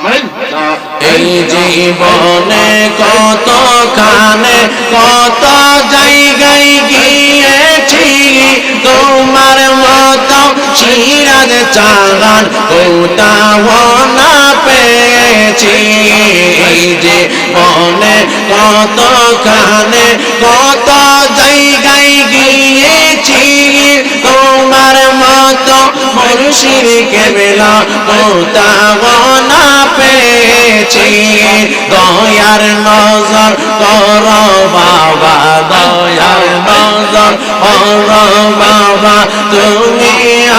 এই জীবনে কত খানে কত জায়গায় গিয়েছি তোমার মতো সিরাজ চাঁদ কোথাও না পেয়েছি এই জীবনে কত খানে কত জায়গায় গিয়েছি তোমার মতো মুর্শিদ কেবলা কোথাও না পেয়েছি দয়ার নজর করো বাবা দয়ার নজর করো বাবা তুমি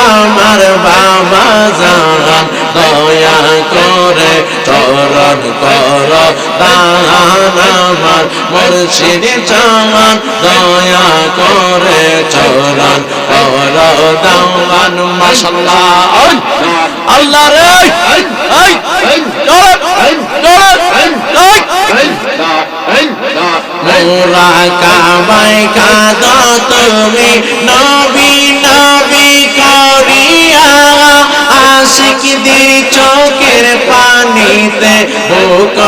আমার বাবা জান দয়া করে চরণ করো দান আমার মুর্শিদ চাঁদ দয়া করে চরণ করো দান মাশাআল্লাহ আল্লাহ রে মোরা কাবায় কাঁদো তুমি নবী নবী করিয়া আশিকদের চোখের পানিতে বুক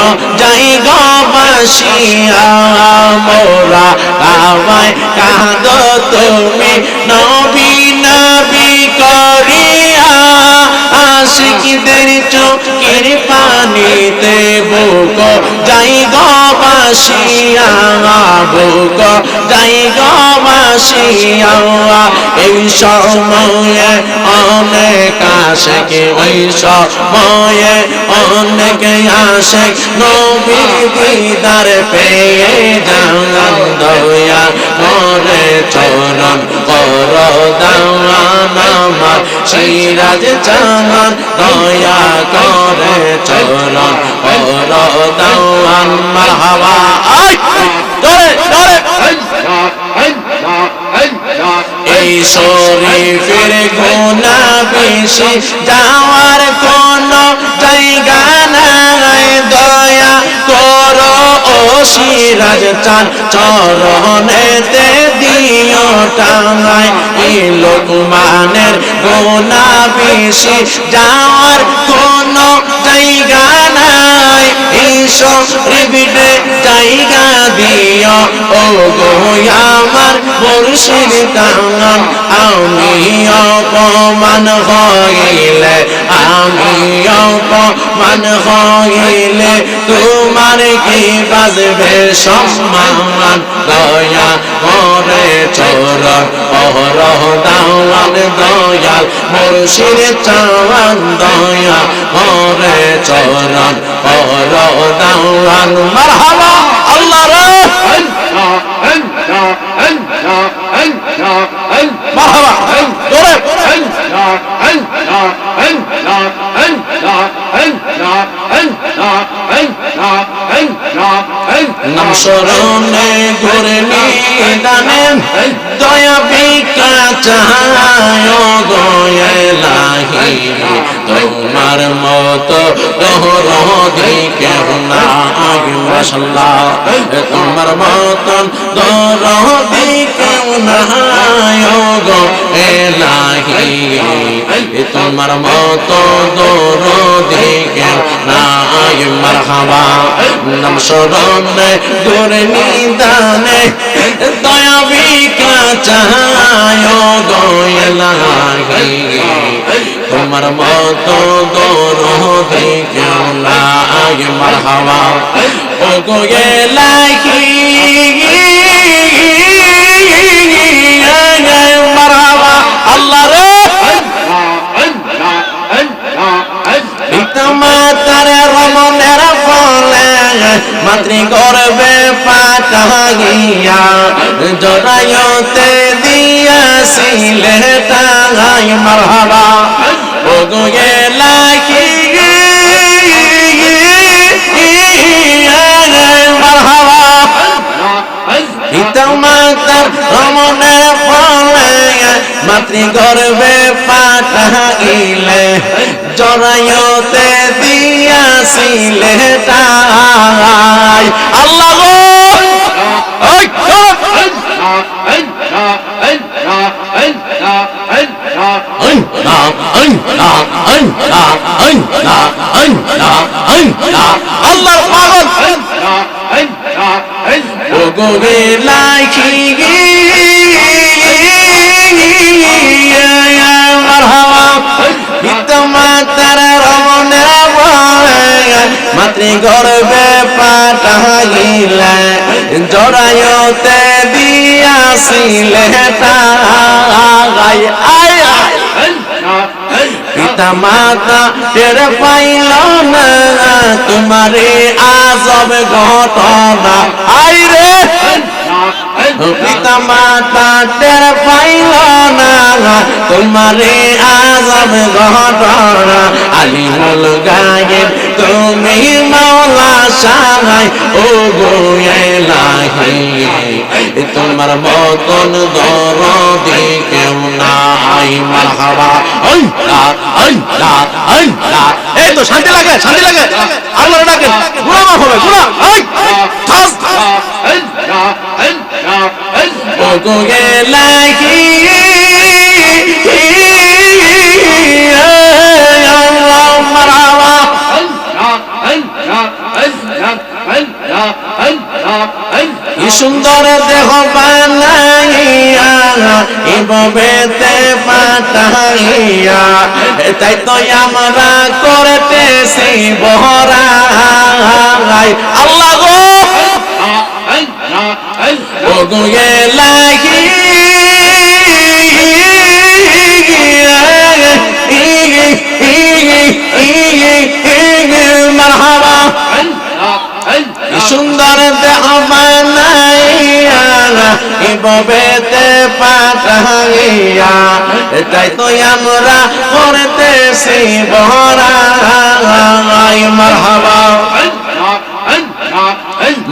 যাই গো ভাসিয়া মোরা কাবায় কাঁদো তুমি নবী নবী করিয়া আশিকদের চোখের পানিতে বুক যাই গো ভাসিয়া বুক যাই গো ভাসিয়া এই সময়ে অনেক আশিক ওই সময়ে অনেক আশিক নবীর দিদার পেয়ে যান দয়া করে চরণ করো দান আমার সিরাজ চাঁদ দয়া করে চরণ করো দান মারহাবা এই শরীফের গুনাহ বেশি যাওয়ার কোনো জায়গা নাই দয়া করো ও সিরাজ চাঁদ চরণেতে দিও টাঙায় এই লোকমানের গুনাহ বেশি যাওয়ার কোনো জায়গা নাই এই শরীফে জায়গা দিও ও গো আমার মুর্শিদ টাঙান আমি অপমান হইলে তোমার কি বাজবে সম্মান দয়া করে চরণ অহরহ দাওয়ান দয়াল মুর্শিদ চাঁদ দয়া করে চরণ অহরহ দাওয়ান মারহাবা আল্লাহ রে مرحبا নাম স্মরণে ঘুরে নিদানে দয়া ভিক্ষা চায় গয়েলাহি তোমার মতো দরদি কেউ নাই মাশাআল্লাহ তোমার মতো দরদি কেউ নাই গয়েলাহি তোমার মতো দরদি কেউ নাই মারহাবা নাম স্মরণে ঘুরে নিদানে দয়া ভিক্ষা চায় গয়েলাহি তোমার মতো দরদি কেউ নাই মারহাবা ও গয়েলাহি মারহাবা আল্লাহ রে পিতামাতার রমণের ফলে মাতৃ গর্ভে পাঠাইয়া জরায়ুতে দিয়াছিলে টাঙাই মারহাবা ও গয়েলাহি মারহাবা পিতামাতার রমণের ফলে মাতৃ গর্ভে পাঠাইলে জরায়ুতে দিয়াছিলে টাই আল্লাহ গো আল্লাহর পাগল ওগো ইলাহি মারহাবা পিতামাতার রমনে মাতৃ গর্ভে পাঠাইলে জরায়ুতে দিয়াছিলে তাই পিতা মাতা টের পাইল না তোমারে আজব ঘটনা আইরে পিতা মাতা টের পাইল না তোমারে আজব ঘটনা আলিমুল গায়েব তুমি মাওলা সাহাই ও গো ইলাহি তোমার মতন দরদি কেউ নাই মারহাবা এই তো শান্তি লাগে আল্লাহর ডাকে গুনাহ মাফ হবে গুনাহ ও গো ইলাহি আল্লাহ মারহাবা কি সুন্দর দেহ বানাইয়া এভাবেতে পাঠাইয়া তাই তো আমরা করতেছি বহরাই আল্লাহ গো ও গো ইলাহি মারহাবা সুন্দর দেহ বানাইয়া এভাবেতে পাঠাইয়া তাই তো আমরা করতেছি বহরাই মারহাবা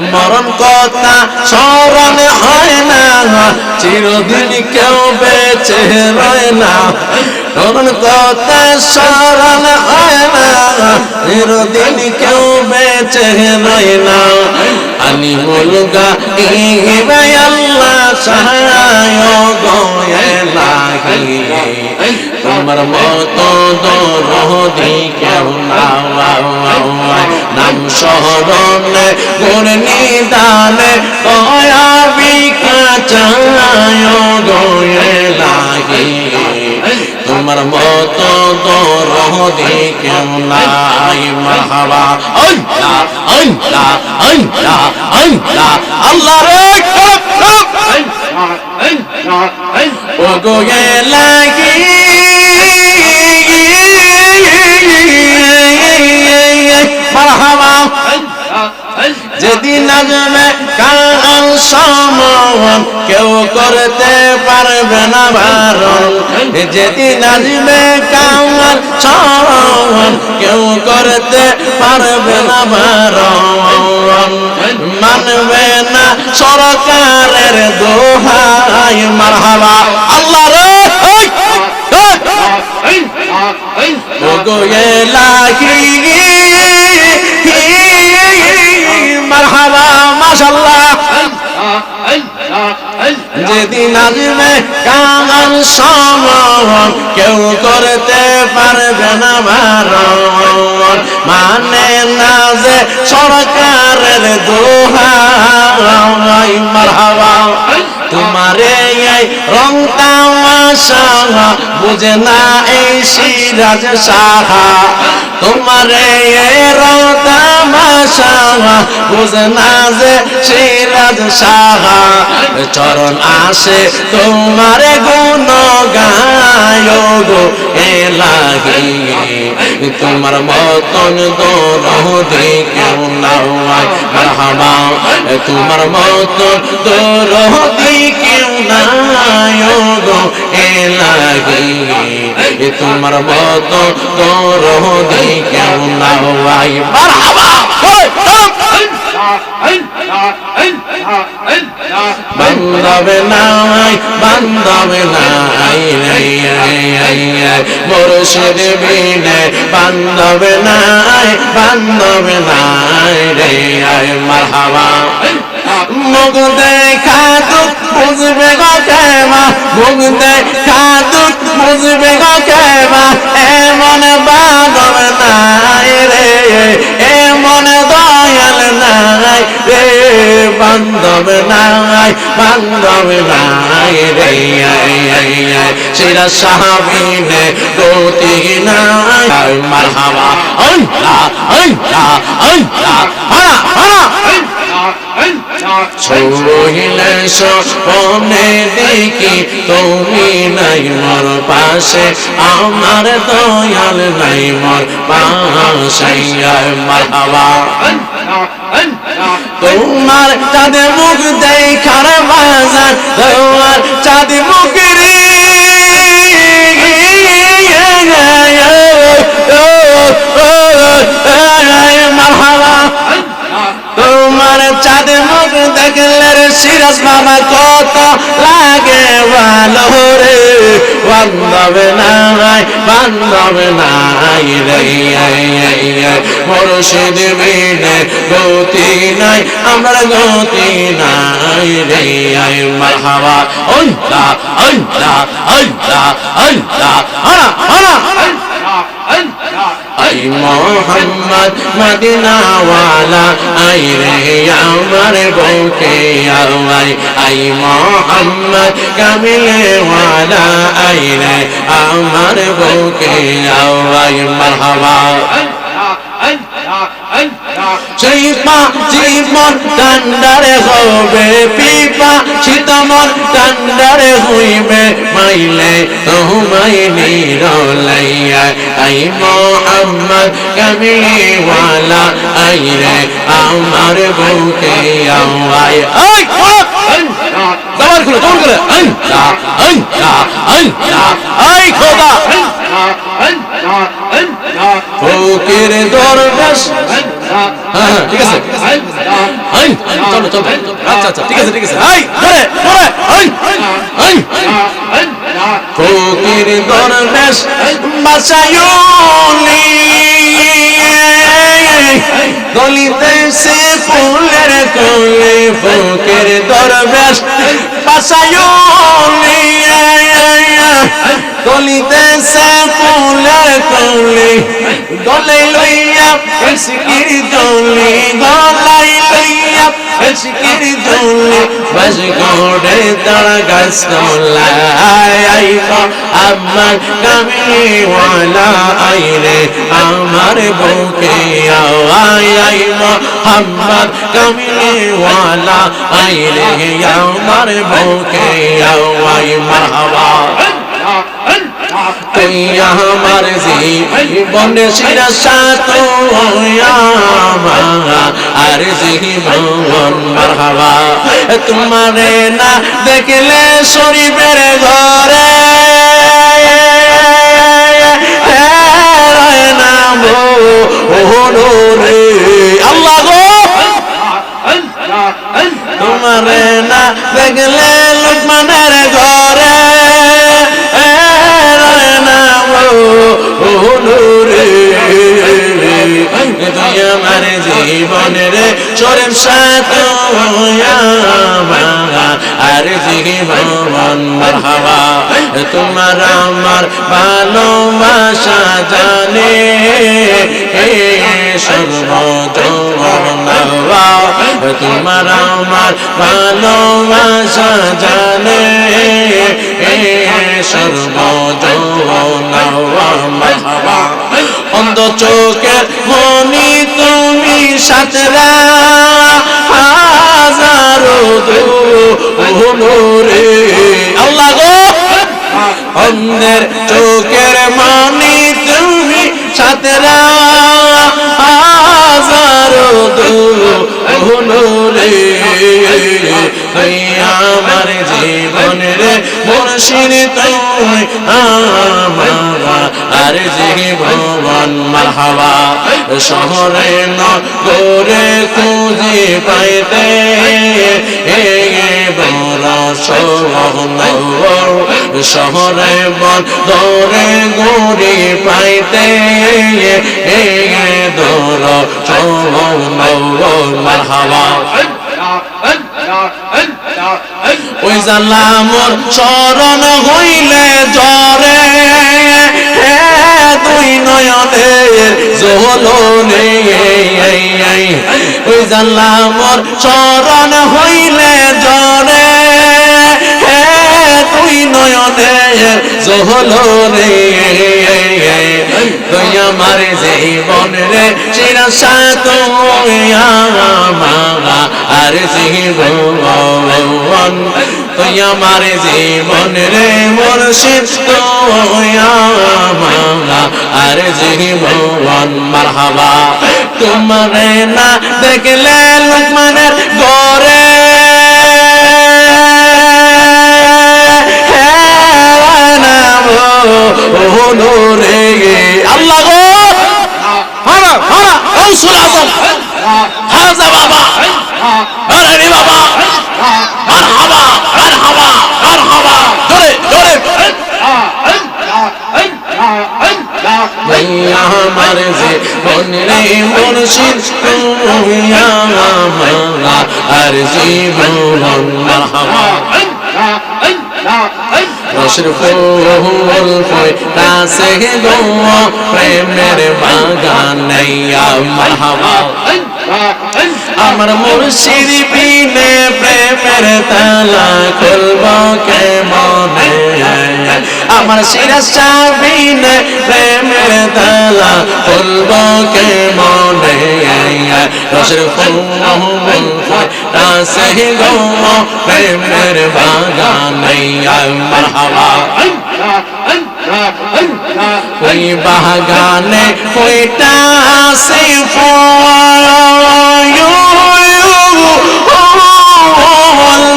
মরণ কথা স্মরণ হয় না চিরদিন কেউ বেঁচে রয় না মরণ কথা স্মরণ হয় না চিরদিন কেউ বেঁচে রয় না আলিমুল গায়েব আল্লাহ সহায় গো ইলাহি তোমার মতো দরদি কেউ না নাম শরণে গুণ নিদানে দয়া ভিক্ষা চায় গো ইলাহি তোমার মতো দরদি কেউ নাই মারহাবা আল্লাহ রে ও গো ইলাহি মারহাবা যেদিন আসবে কাল সমান কেউ করতে পারবে না বারণ যেদিন আসবে কাল সমান কেউ করতে পারবে না বারণ মানবে না সরকারের দোহাই মারহাবা আল্লাহ রে ও গো ইলাহি মারহাবা মাশাআল্লাহ যেদিন আসবে কাল সমান কেউ করতে পারবে না বারণ মানে না যে সরকারের দোহাই মারহাবা তোমারে এই রং তামাশা বুঝে না এই সিরাজ সাহা তোমারে এই রং তামাশা বুঝে না যে সিরাজ সাহা চরণ আসে তোমারে গুণ গায় গো ইলাহি তোমার মতন দরদি কেউ নাই মারহাবা তোমার মতন দরদি কেউ নাই গো ইলাহি তোমার মতন দরদি কেউ নাই মারহাবা বান্ধবে নাই মুর্শিদ বিনে বান্ধবে নাই রে মারহাবা মুখ দেখা দুঃখ বুঝবে গো কেমা মুখ দেখা দুঃখ বুঝবে গো কেমা এমন বাদব নাই রে এমন দয়াল নাই রে বান্ধব নাই রে সেরা সাহাবিনে গতি নাই মারহাবা আল্লাহ আল্লাহ আল্লাহ হারা হারা ছুঁইলে স্বপ্নে দেখি তুমি নাই মোর পাশে আমার দয়াল নাই মোর পাশে মারহাবা তোমার চাঁদ মুখ দেখার বাজার তোমার চাঁদ মুখ রে মারহাবা তোমার চাঁদ মুখ দেখলে রে সিরাজ বাবা কত লাগে ভালো রে বান্ধব নাই রে মুর্শিদ বিনে গতি নাই আমার গতি নাই রে মারহাবা আল্লাহ আল্লাহ আল্লাহ আল্লাহ হারা হারা আই মোহাম্মদ মদিনা ওয়ালা আই রে আমার বুকে আওয়াই আই মোহাম্মদ কামিলে ওয়ালা আই রে আমার বুকে আওয়াই মারহাবা শিপা জীবন কান্ডারে হবে পিপা শীতমন কান্ডারে হইবে মাইলে তোমায় নিরলাইয়া আই মোহাম্মদ কামিওয়ালা আই রে আমার বুকে আওয়াই আই জবান খুলে আল্লাহ আল্লাহ আল্লাহ আই খোদা ফকির দরবেশ ঠিক আছে চলো চলো আচ্ছা আচ্ছা ঠিক আছে ফকির দরবেশ বাসায়ুলি গলিতে সে ফুলের কোলে ফকির দরবেশ বাসায়ুলি গলিতে সে ফুলের কোলে গলে লইয়া এসকির দলি গলাই লইয়া এসকির দলি বাস গোড়ে তারা গাছ তোলাই আমার কামিওয়ালা আই রে আমার বুকে আওয়াই মোহাম্মদ কামিওয়ালা আই রে আমার বুকে আওয়াই মারহাবা তুই আমার জীবনে শিরা সাত আর জীবন মারহাবা তোমারে না দেখলে শরীফের ঘরে আল্লাহ গো তোমারে না দেখলে লোকমানের ঘরে আমার জীবনের শরীফ সাথ আর জীবন মারহাবা তোমার আমার ভালোবাসা জানে সর্বজনবা তোমার আমার ভালোবাসা জানে সর্বজনবা মারহাবা অন্ধ চোখের মনি তুমি সাতরা হাজারো দূরে আল্লাহ গো অন্ধের চোখের মনি তুমি সাতরা হাজারো দূরে আমার জীবনের মুর্শিদ তুমি আমার আর জীবন মারহাবা শহরে নগরে খুঁজে পাইতে বড় শহরে বন্দরে গড়ি পাইতে দর মারহাবা ওই জালা মোর শরণ হইলে জরে দুই নয়নের জলনে ওই জালা মোর শরণ হইলে জরে দুই নয়নের জলনে তুই আমার জীবন রে চিরসা তুইয়া মালা আর জীবন তুই আমার জীবন রে মুর্শিদ তুইয়া মালা আর জীবন মারহাবা তোমারে না দেখলে লোকমানের গরে আল্লাহ গো হারা হারা গৌসুল আজম হাজা বাবা আরে বাবা মারহাবা মারহাবা মারহাবা জোরে জোরে ভাইয়া আমার জীবন রে মুর্শিদ তুইয়া মালা আর জীবন মারহাবা রসের ফুল ফুটাছে গো প্রেমের বাগানে মারহাবা আমার মুর্শিদ বিনে প্রেমের তালা খুলব কেমনে আমার শিরশা বিনে প্রেমের তালা খুলব কেমনে রসের ফুল ফুটাছে গো প্রেমের বাগানে মারহাবা ওই বাগানে ফুটাছে ফুল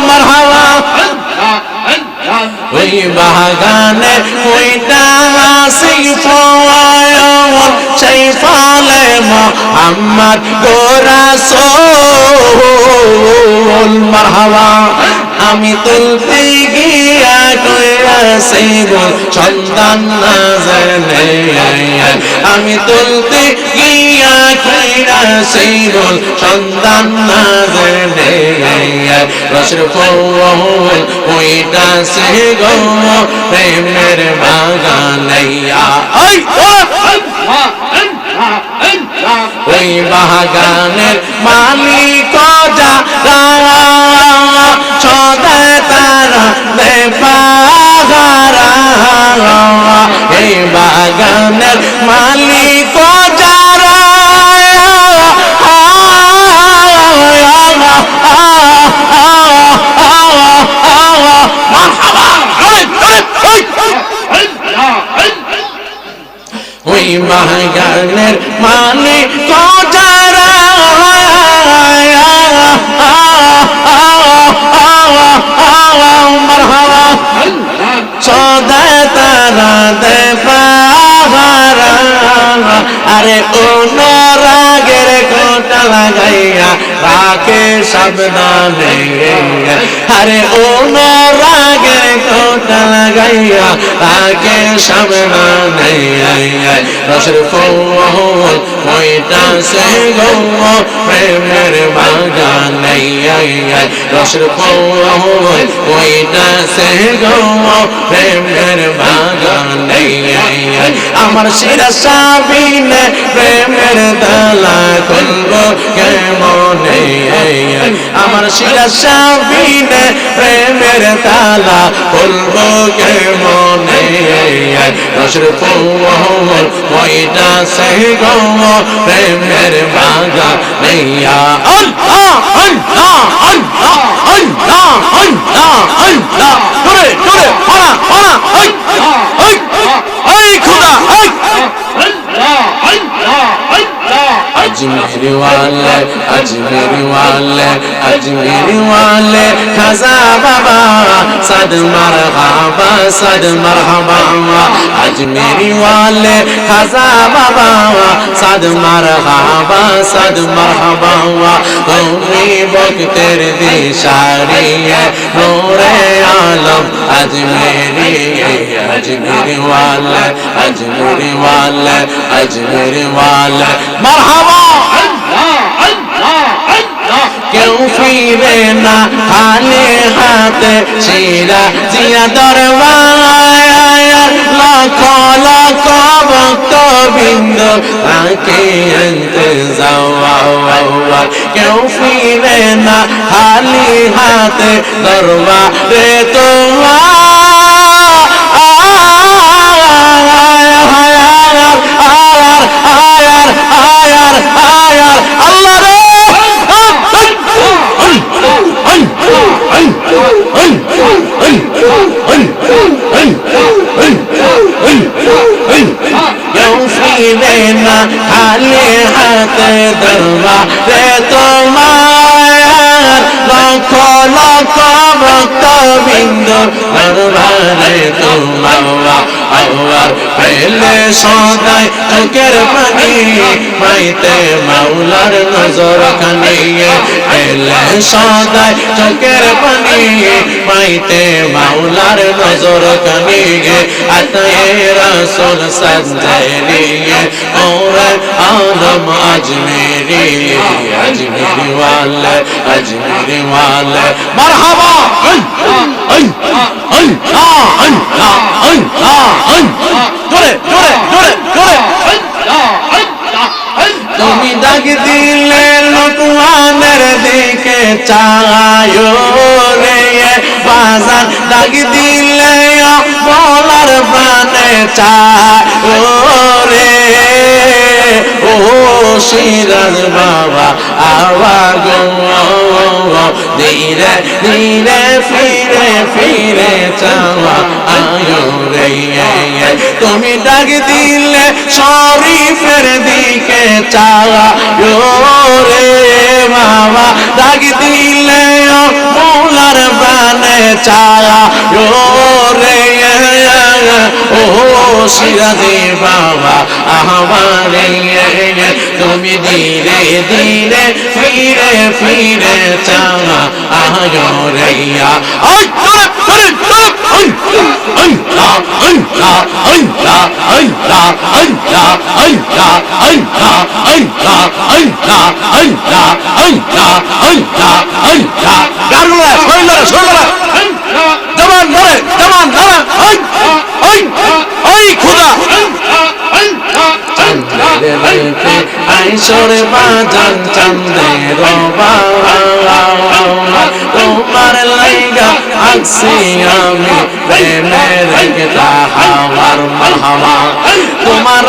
মারহাবা ওই বাগানে ফুটাছে ফুল সেই ফলে মোহাম্মদ গো রাসূল মারহাবা আমি তুলতে গিয়া কইরাছি বল সন্তান না জানে আমি তুলতে গিয়া কইরাছি বল সন্তান না জানে রসের ফুল ওইটাছে গো প্রেমের বাগানাইয়া ওই বাগানের মালিক যারা সদায় তারা বেপাহারা এই বাগানের মালিক যারা ওই বাগানের মালিক যারা মারহাবা সদায় তারা দেবাহারা আরে অনুরাগের কোটা লাগাইয়া রাখে সাবধানে আরে অনুরাগের কোটা লাগাইয়া রাখে সাবধানে রসের ফুল ওইটাছে গো প্রেমের বাগানে রসের ফুল ওইটাছে গো প্রেমের বাগানে আমার শিরশা বিনে প্রেমের তালা খুলব কেমনে আমার শিরশা বিনে প্রেমের তালা খুলব কেমনে রসের ফুল ওইটাছে গো প্রেমের বাগানে আল্লাহ আল্লাহ আল্লাহ আল্লাহ আল্লাহ আল্লাহ জোরে জোরে হারা হারা এই খোদা আল্লাহ আল্লাহ আল্লাহ अजमेर वाले खाजा बाबा सद मरहबा अजमेर वाले खाजा बाबा सद मरहबा तुम्हें वक्तेर दिशारी है नूरे आलम अजमेरी अजमेर वाले मरहबा क्यों ফিরে না খালি হাতে শিরা জিয়া দরবার লক্ষ লক্ষ ভক্তবৃন্দ তাকে ইন্তজার কেউ ফিরে না খালি হাতে দরবারে তোমার আল্লাহ রে কেউ ফিরে না খালি হাতে দরবারে তোমার লক্ষ লক্ষ ভক্তবৃন্দ দরবারে তোমার আল্লাহর পেলে সদাই চোখের পানি মাইতে মাওলার নজর খানি পেলে সদাই চোখের পানি মাইতে মাওলার নজর খানি আতায়ে রাসূল সাজদারি ওরে আলম আজমেরি আজমেরি ওয়ালে মারহাবা তুমি ডাক দিলে লোকমানের দিকে চায়ো রে বাজার ডাক দিলে বলার প্রাণে চায়ো রে ও সিরাজ বাবা আওয়াজ ধীরে ধীরে ফিরে ফিরে চাওয়া আয়ো রে তুমি ডাক দিলে শরীফের দিকে চাওয়া রে বাবা ডাক দিলে মৌলার প্রাণে চাওয়া রে ও সিরাজে বাবা আমারে তুমি ধীরে ধীরে ফিরে ফিরে চাওয়া আয়ো রে আইসরে বাজান চন্দের তোমার লাইগা আছি আমি প্রেমের হাওয়ার মারহাবা তোমার